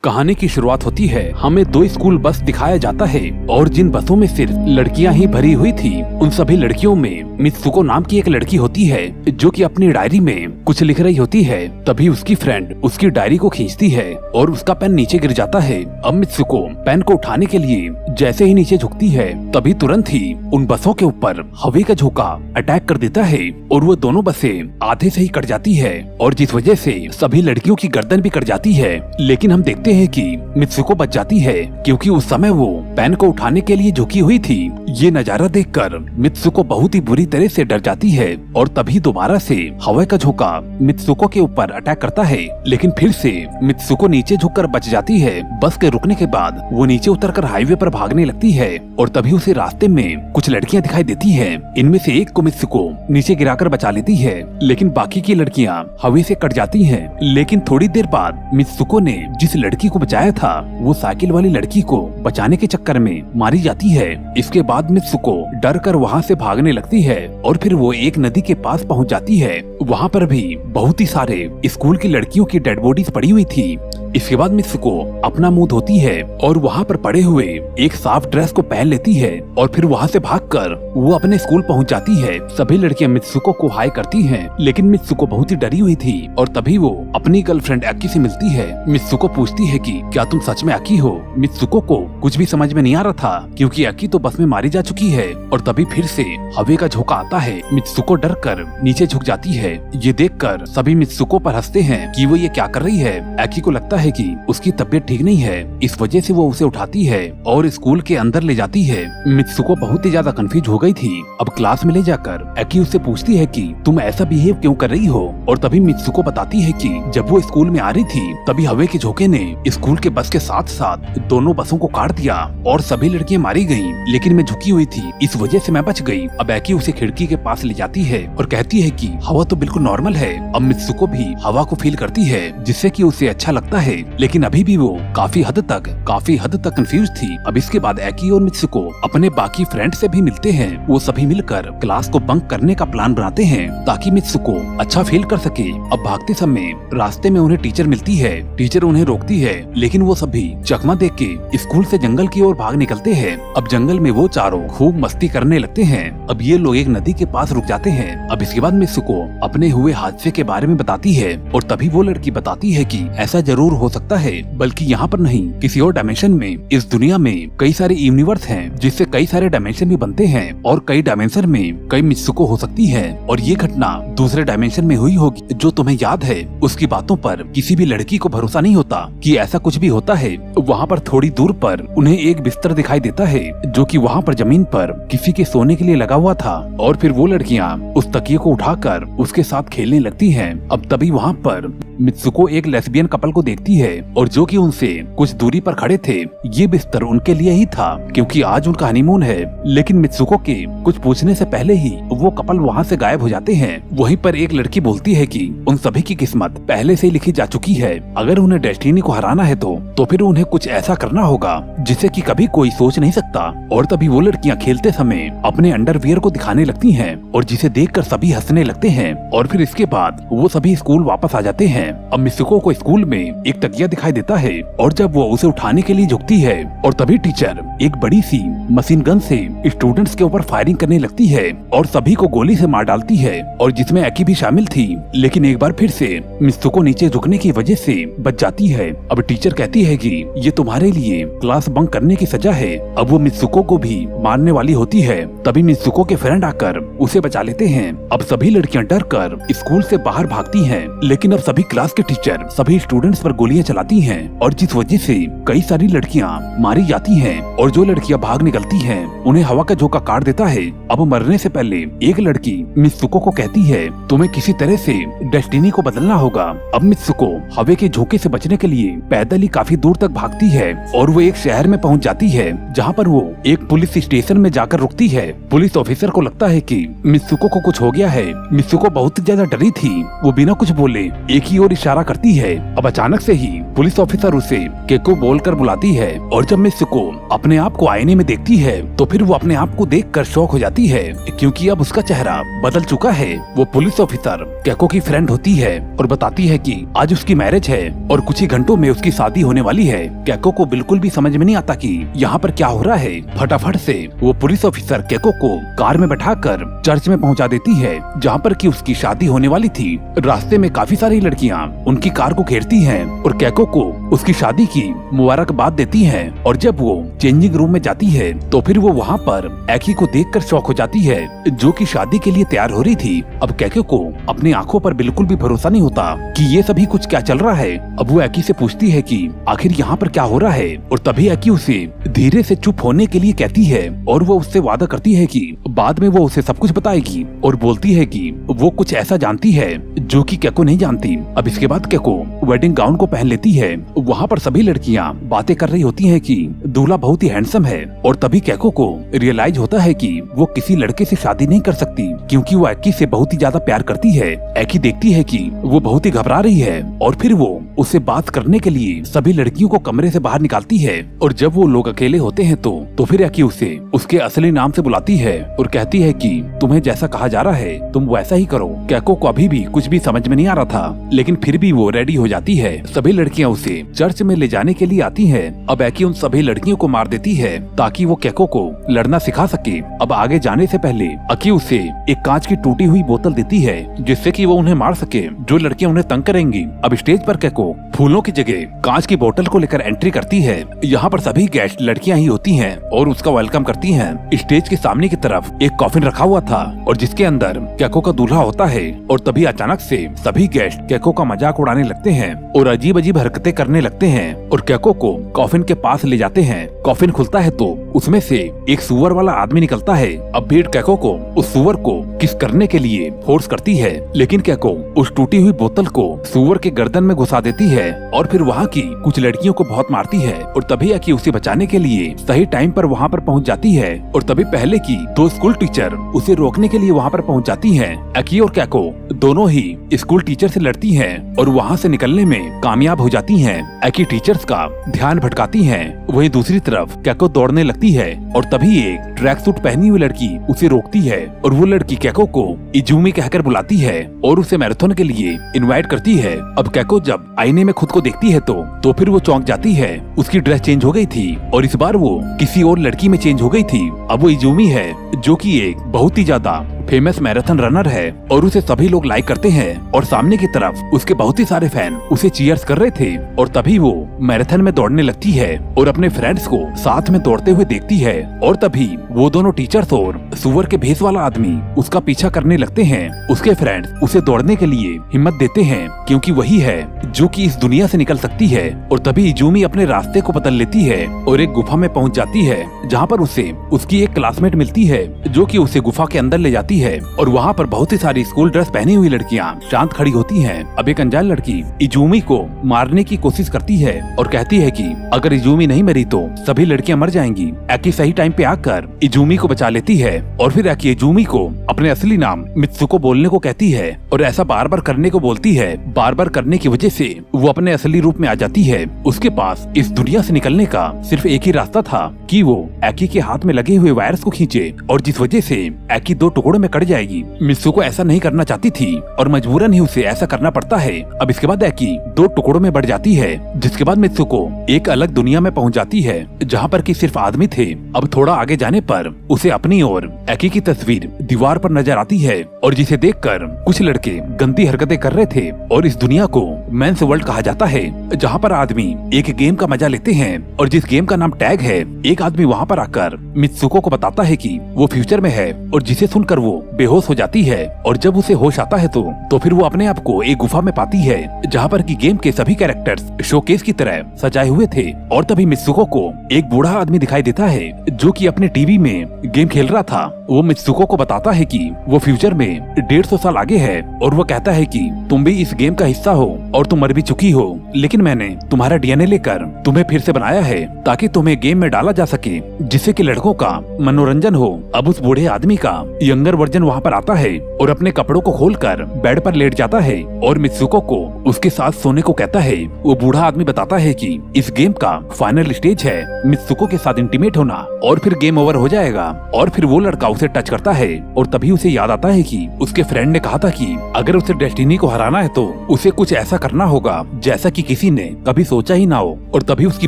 कहानी की शुरुआत होती है। हमें दो स्कूल बस दिखाया जाता है और जिन बसों में सिर्फ लड़कियां ही भरी हुई थी, उन सभी लड़कियों में मित्सुको नाम की एक लड़की होती है जो कि अपनी डायरी में कुछ लिख रही होती है। तभी उसकी फ्रेंड उसकी डायरी को खींचती है और उसका पेन नीचे गिर जाता है। अब मित्सुको पेन को उठाने के लिए जैसे ही नीचे झुकती है, तभी तुरंत ही उन बसों के ऊपर हवा का झोंका अटैक कर देता है और वो दोनों बसें आधे से ही कट जाती है और जिस वजह से सभी लड़कियों की गर्दन भी कट जाती है। लेकिन हम देखते हैं कि मित्सुको बच जाती है क्योंकि उस समय वो पेन को उठाने के लिए झुकी हुई थी। ये नजारा देखकर मित्सुको बहुत ही बुरी तरह से डर जाती है और तभी दोबारा से हवा का झोंका मित्सुको के ऊपर अटैक करता है। लेकिन फिर से मित्सुको नीचे झुककर बच जाती है। बस के रुकने के बाद वो नीचे उतरकर हाईवे पर भागने लगती है और तभी उसे रास्ते में कुछ लड़कियां दिखाई देती है। इनमें से एक को मित्सुको नीचे गिराकर बचा लेती है, लेकिन बाकी की लड़कियां हवा से कट जाती हैं। लेकिन थोड़ी देर बाद मित्सुको ने जिस लड़की को बचाया था, वो साइकिल वाली लड़की को बचाने के चक्कर में मारी जाती है। इसके बाद मित्सुको डर कर वहाँ से भागने लगती है और फिर वो एक नदी के पास पहुँच जाती है। वहाँ पर भी बहुत ही सारे स्कूल की लड़कियों की डेड बॉडीज पड़ी हुई थी। इसके बाद मित्सुको अपना मुंह धोती है और वहाँ पर पड़े हुए एक साफ ड्रेस को पहन लेती है और फिर वहाँ से भागकर वो अपने स्कूल पहुँच जाती है। सभी लड़कियां मित्सुको को हाय करती हैं, लेकिन मित्सुको बहुत ही डरी हुई थी और तभी वो अपनी गर्लफ्रेंड अक्की से मिलती है। मित्सुको पूछती है कि क्या तुम सच में अक्की हो? मित्सुको को कुछ भी समझ में नहीं आ रहा था क्योंकि अक्की तो बस में मारी जा चुकी है और तभी फिर से हवा का झोंका आता है। मित्सुको डर कर नीचे झुक जाती है। ये देखकर सभी मित्सुको पर हंसते हैं कि वो ये क्या कर रही है। अक्की को लगता है कि उसकी तबीयत ठीक नहीं है, इस वजह से वो उसे उठाती है और स्कूल के अंदर ले जाती है। मित्सुको बहुत ही ज्यादा कंफ्यूज हो गई थी। अब क्लास में ले जाकर अक्की उससे पूछती है कि तुम ऐसा बिहेव क्यों कर रही हो, और तभी मित्सुको बताती है कि जब वो स्कूल में आ रही थी तभी हवा के झोंके ने स्कूल के बस के साथ साथ दोनों बसों को काट दिया और सभी लड़कियां मारी गयी, लेकिन मैं झुकी हुई थी, इस वजह से मैं बच गई। अब अक्की उसे खिड़की के पास ले जाती है और कहती है कि हवा तो बिल्कुल नॉर्मल है। अब मित्सुको भी हवा को फील करती है जिससे कि उसे अच्छा लगता है, लेकिन अभी भी वो काफी हद तक कंफ्यूज थी। अब इसके बाद अक्की और मित्सुको अपने बाकी फ्रेंड से भी मिलते हैं। वो सभी मिलकर क्लास को बंक करने का प्लान बनाते हैं ताकि मित्सुको अच्छा फील कर सके। अब भागते समय रास्ते में उन्हें टीचर मिलती है। टीचर उन्हें रोकती है, लेकिन वो सभी चकमा देख के स्कूल से जंगल की ओर भाग निकलते हैं। अब जंगल में वो चारों खूब मस्ती करने लगते हैं। अब ये लोग एक नदी के पास रुक जाते हैं। अब इसके बाद मित्सुको अपने हुए हादसे के बारे में बताती है और तभी वो लड़की बताती है कि ऐसा जरूर हो सकता है, बल्कि यहाँ पर नहीं, किसी और डायमेंशन में, इस दुनिया में कई सारे यूनिवर्स हैं जिससे कई सारे डायमेंशन भी बनते हैं और कई डायमेंशन में कई मित्सुको हो सकती है और ये घटना दूसरे डायमेंशन में हुई होगी। जो तुम्हें याद है, उसकी बातों पर किसी भी लड़की को भरोसा नहीं होता कि ऐसा कुछ भी होता है। वहाँ पर थोड़ी दूर पर उन्हें एक बिस्तर दिखाई देता है जो कि वहाँ पर जमीन पर किसी के सोने के लिए लगा हुआ था और फिर वो लड़कियाँ उस तकिए को उठाकर उसके साथ खेलने लगती हैं। अब तभी वहाँ पर मित्सुको एक लेस्बियन कपल को देखती है और जो कि उनसे कुछ दूरी पर खड़े थे। ये बिस्तर उनके लिए ही था क्योंकि आज उनका हनीमून है, लेकिन मित्सुको के कुछ पूछने से पहले ही वो कपल वहाँ से गायब हो जाते हैं। वहीं पर एक लड़की बोलती है कि उन सभी की किस्मत पहले से ही लिखी जा चुकी है, अगर उन्हें डेस्टिनी को हराना है तो फिर उन्हें कुछ ऐसा करना होगा जिसे कि कभी कोई सोच नहीं सकता। और तभी वो लड़कियाँ खेलते समय अपने अंडरवियर को दिखाने लगती हैं और जिसे देखकर सभी हंसने लगते हैं और फिर इसके बाद वो सभी स्कूल वापस आ जाते हैं। अब मित्सुको को स्कूल में एक तकिया दिखाई देता है और जब वो उसे उठाने के लिए झुकती है और तभी टीचर एक बड़ी सी मशीन गन से स्टूडेंट्स के ऊपर फायरिंग करने लगती है और सभी को गोली से मार डालती है और जिसमें अक्की भी शामिल थी। लेकिन एक बार फिर से मित्सुको नीचे झुकने की वजह से बच जाती है। अब टीचर कहती है कि ये तुम्हारे लिए क्लास बंक करने की सजा है। अब वो मित्सुको को भी मारने वाली होती है, तभी मित्सुको के फ्रेंड आकर उसे बचा लेते हैं। अब सभी लड़कियां डर कर स्कूल से बाहर भागती हैं, लेकिन अब सभी क्लास के टीचर सभी स्टूडेंट्स पर गोलियां चलाती हैं और जिस वजह से कई सारी लड़कियां मारी जाती हैं और जो लड़कियां भाग निकलती हैं उन्हें हवा का झोंका काट देता है। अब मरने से पहले एक लड़की मित्सुको को कहती है तुम्हें किसी तरह से डेस्टिनी को बदलना होगा। अब मित्सुको हवा के झोंके से बचने के लिए पैदल ही काफी दूर तक भागती है और वो एक शहर में पहुंच जाती है जहां पर वो एक पुलिस स्टेशन में जाकर रुकती है। पुलिस ऑफिसर को लगता है कि मित्सुको को कुछ हो गया है। मित्सुको बहुत ज्यादा डरी थी, वो बिना कुछ बोले एक ही ओर इशारा करती है। अब अचानक से ही पुलिस ऑफिसर उसे केको बोलकर बुलाती है और जब मित्सुको अपने आप को आईने में देखती है तो फिर वो अपने आप को देखकर शॉक हो जाती है क्योंकि अब उसका चेहरा बदल चुका है। वो पुलिस ऑफिसर केको की फ्रेंड होती है और बताती है कि आज उसकी मैरिज है और कुछ ही घंटों में उसकी शादी होने वाली है। केको को बिल्कुल भी समझ में नहीं आता कि यहाँ पर क्या हो रहा है। फटाफट से वो पुलिस ऑफिसर केको को कार में बैठाकर चर्च में पहुँचा देती है जहाँ पर कि उसकी शादी होने वाली थी। रास्ते में काफी सारी लड़कियाँ उनकी कार को घेरती हैं और केको को उसकी शादी की मुबारकबाद देती हैं और जब वो चेंजिंग रूम में जाती है तो फिर वो वहाँ पर एकी को देखकर शॉक हो जाती है जो कि शादी के लिए तैयार हो रही थी। अब केको को अपनी आंखों पर बिल्कुल भी भरोसा नहीं होता कि ये सभी कुछ क्या चल रहा है। अब वो एकी से पूछती है कि आखिर यहाँ पर क्या हो रहा है और तभी एकी उसे धीरे से चुप होने के लिए कहती है और वो उससे वादा करती है कि बाद में वो उसे सब कुछ बताएगी और बोलती है कि वो कुछ ऐसा जानती है जो कि केको नहीं जानती। अब इसके बाद केको वेडिंग गाउन को पहन लेती है। वहाँ पर सभी लड़कियाँ बातें कर रही होती हैं कि दूल्हा बहुत ही हैंडसम है और तभी केको को रियलाइज होता है कि वो किसी लड़के से शादी नहीं कर सकती क्योंकि वो एकी से बहुत ही ज्यादा प्यार करती है। एकी देखती है कि वो बहुत ही घबरा रही है और फिर वो उससे बात करने के लिए सभी लड़कियों को कमरे से बाहर निकालती है और जब वो लोग अकेले होते हैं तो फिर एकी उसे उसके असली नाम से बुलाती है और कहती है कि तुम्हें जैसा कहा जा रहा है तुम वैसा ही करो। केको को अभी भी कुछ भी समझ में नहीं आ रहा था लेकिन फिर भी वो रेडी हो जाती है। सभी लड़कियां उसे चर्च में ले जाने के लिए आती हैं। अब एकी उन सभी लड़कियों को मार देती है ताकि वो केको को लड़ना सिखा सके। अब आगे जाने से पहले एकी उसे एक कांच की टूटी हुई बोतल देती है जिससे कि वो उन्हें मार सके जो लड़कियां उन्हें तंग करेंगी। अब स्टेज पर केको फूलों की जगह कांच की बोतल को लेकर एंट्री करती है। यहाँ पर सभी गेस्ट लड़कियां ही होती हैं और उसका वेलकम करती हैं। स्टेज के सामने की तरफ एक कॉफिन रखा हुआ था और जिसके अंदर केको का दूल्हा होता है और तभी अचानक से सभी गेस्ट केको का मजाक उड़ाने लगते हैं और अजीब अजीब हरकतें करने लगते हैं और केको को कॉफिन के पास ले जाते हैं। कॉफिन खुलता है तो उसमें से एक सुअर वाला आदमी निकलता है। अब भीड़ केको को उस सुअर को किस करने के लिए फोर्स करती है लेकिन केको उस टूटी हुई बोतल को सुअर के गर्दन में घुसा देती है और फिर वहाँ की कुछ लड़कियों को बहुत मारती है और तभी एकी उसे बचाने के लिए सही टाइम पर वहाँ पर पहुँच जाती है और तभी पहले की दो स्कूल टीचर उसे रोकने के लिए वहाँ पर पहुँच जाती हैं। एकी और केको दोनों ही स्कूल टीचर से लड़ती हैं और वहाँ से निकलने में कामयाब हो जाती हैं। एकी टीचर्स का ध्यान भटकाती हैं। वहीं दूसरी तरफ केको दौड़ने लगती है और तभी एक ट्रैक सूट पहनी हुई लड़की उसे रोकती है और वो लड़की केको को इजुमी कहकर बुलाती है और उसे मैराथन के लिए इनवाइट करती है। अब केको जब आईने में खुद को देखती है तो फिर वो चौंक जाती है। उसकी ड्रेस चेंज हो गई थी और इस बार वो किसी और लड़की में चेंज हो गई थी। अब वो इजुमी है जो कि एक बहुत ही ज्यादा फेमस मैराथन रनर है और उसे सभी लोग लाइक करते हैं और सामने की तरफ उसके बहुत ही सारे फैन उसे चीयर्स कर रहे थे और तभी वो मैराथन में दौड़ने लगती है और अपने फ्रेंड्स को साथ में दौड़ते हुए देखती है और तभी वो दोनों टीचर्स और सुअर के भेस वाला आदमी उसका पीछा करने लगते हैं। उसके फ्रेंड्स उसे दौड़ने के लिए हिम्मत देते हैं क्योंकि वही है जो कि इस दुनिया से निकल सकती है और तभी इजुमी अपने रास्ते को बदल लेती है और एक गुफा में पहुंच जाती है जहाँ पर उसे उसकी एक क्लासमेट मिलती है जो कि उसे गुफा के अंदर ले जाती है और वहाँ पर बहुत ही सारी स्कूल ड्रेस पहनी हुई लड़कियाँ शांत खड़ी होती हैं। अब एक अनजान लड़की इजुमी को मारने की कोशिश करती है और कहती है कि अगर इजुमी नहीं मरी तो सभी लड़कियाँ मर जाएंगी। एकी सही टाइम पे आकर इजुमी को बचा लेती है और फिर एकी इजुमी को अपने असली नाम मित्सुको बोलने को कहती है और ऐसा बार बार करने को बोलती है। बार बार करने की वजह से वो अपने असली रूप में आ जाती है। उसके पास इस दुनिया से निकलने का सिर्फ एक ही रास्ता था कि वो एकी के हाथ में लगे हुए वायरस को खींचे और जिस वजह से एकी दो टुकड़ों में कट जाएगी। मित्सुको ऐसा नहीं करना चाहती थी और मजबूरन ही उसे ऐसा करना पड़ता है। अब इसके बाद एकी दो टुकड़ों में बढ़ जाती है जिसके बाद मित्सुको एक अलग दुनिया में पहुंच जाती है जहां पर कि सिर्फ आदमी थे। अब थोड़ा आगे जाने पर उसे अपनी और एकी की तस्वीर दीवार पर नजर आती है और जिसे देखकर कुछ लड़के गंदी हरकतें कर रहे थे और इस दुनिया को मेंस वर्ल्ड कहा जाता है जहाँ पर आदमी एक गेम का मजा लेते हैं और जिस गेम का नाम टैग है। एक आदमी वहाँ पर आकर मित्सुको को बताता है कि वो फ्यूचर में है और जिसे सुनकर वो बेहोश हो जाती है और जब उसे होश आता है तो फिर वो अपने आप को एक गुफा में पाती है जहाँ पर कि गेम के सभी कैरेक्टर्स शोकेस की तरह सजाए हुए थे और तभी मित्सुको को एक बूढ़ा आदमी दिखाई देता है जो कि अपने टीवी में गेम खेल रहा था। वो मित्सुको को बताता है कि वो फ्यूचर में 150 साल आगे है और वो कहता है कि तुम भी इस गेम का हिस्सा हो और तुम मर भी चुकी हो लेकिन मैंने तुम्हारा डीएनए लेकर तुम्हें फिर से बनाया है ताकि तुम्हें गेम में डाला जा सके जिससे कि लड़कों का मनोरंजन हो। अब उस बूढ़े आदमी का यंगर वर्जन वहाँ पर आता है और अपने कपड़ों को खोलकर बेड पर लेट जाता है और मित्सुको को उसके साथ सोने को कहता है। वो बूढ़ा आदमी बताता है कि इस गेम का फाइनल स्टेज है मित्सुको के साथ इंटीमेट होना और फिर गेम ओवर हो जाएगा। और फिर वो लड़का उसे टच करता है और तभी उसे याद आता है कि उसके फ्रेंड ने कहा था कि अगर उसे डेस्टिनी को हराना है तो उसे कुछ ऐसा करना होगा जैसा कि किसी ने कभी सोचा ही ना हो। और तभी उसकी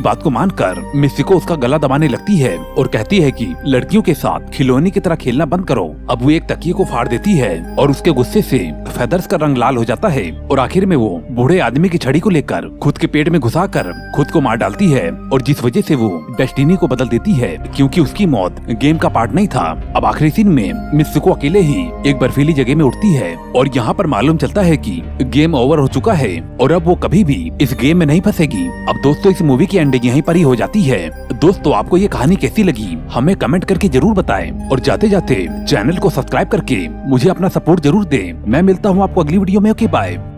बात को मानकर मित्सुको उसका गला दबाने लगती है और कहती है कि लड़कियों के साथ खिलौने की तरह खेलना बंद करो। अब वो एक तकिए को फाड़ देती है और उसके गुस्से से फेदर्स का रंग लाल हो जाता है और आखिर में वो बूढ़े आदमी की छड़ी को लेकर खुद के पेट में घुसाकर खुद को मार डालती है और जिस वजह से वो डेस्टिनी को बदल देती है क्योंकि उसकी मौत गेम का पार्ट नहीं था। अब आखिरी सीन में मित्सुको अकेले ही एक बर्फीली जगह में उठती है और यहाँ पर मालूम चलता है कि गेम ओवर हो चुका है और अब वो कभी भी इस गेम में नहीं फंसेगी। अब दोस्तों इस मूवी की एंडिंग यहीं पर ही हो जाती है। दोस्तों आपको ये कहानी कैसी लगी हमें कमेंट करके जरूर बताएं और जाते जाते चैनल को सब्सक्राइब करके मुझे अपना सपोर्ट जरूर दें। मैं मिलता हूँ आपको अगली वीडियो में। Okay bye.